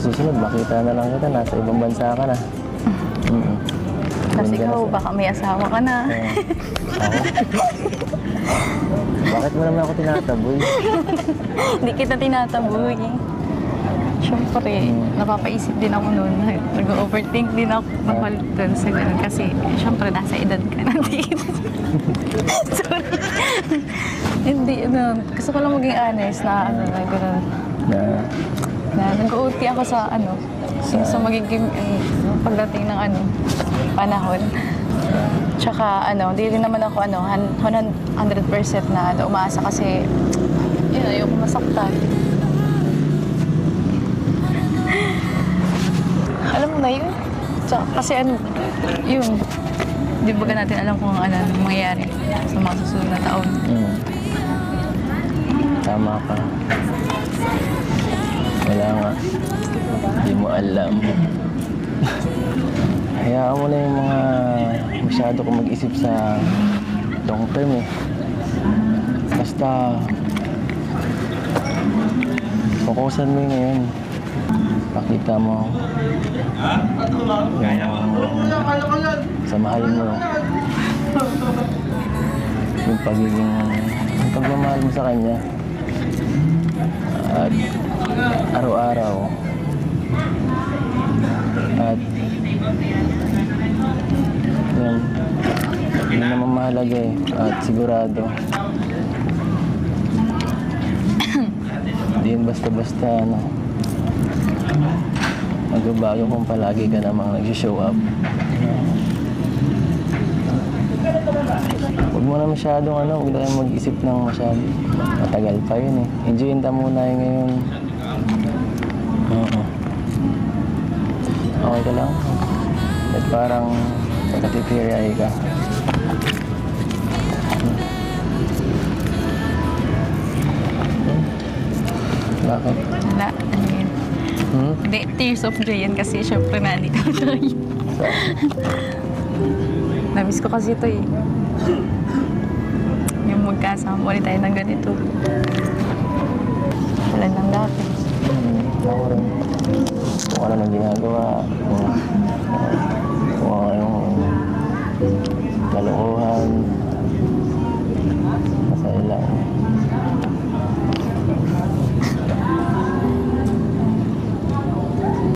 susunod, makita na lang kita, nasa ibang bansa ka na. Kasi ikaw, baka may asawa ka na. Ako? Bakit mo naman ako tinataboy? Hindi kita tinataboy. Siyempre, napapaisip din ako noon. Nag-overthink din ako mapalit doon sa ganun. Kasi, siyempre, nasa edad ka na. Sorry. Hindi, gusto ko lang maging honest na gano'n. Na nag-OT ako sa sa magiging pagdating ng panahon. Tsaka di rin naman ako 100% na umaasa kasi yun, ayoko masaktan. Alam mo na yun? Tsaka, kasi yun, di ba natin alam kung ano mangyayari sa mga susunod na taon. Tama ka. Wala nga. Hindi mo alam. Hayaan mo na yung mga masyado kong mag-isip sa long term eh. Basta fokusan mo yun ngayon. Pakita mo sa mahal mo yung pagmamahal mo sa kanya at araw-araw at yun naman mahalaga eh at sigurado hindi yun basta-basta magbabago kung palagi ka namang nag-show up. Huwag mo na masyadong huwag na kayong mag-isip ng masyado. Matagal pa yun eh. Enjoyin ta muna yung ngayon. Okay ka lang? At parang nakatitiri ka. Bakit? Wala, Hindi, tears of joy yan kasi syempre nandito tayo. Namiss ko kasi ito eh. Yung magkasama ulit tayo ng ganito. Wala nang dati. Ako rin. Kung ano nang ginagawa.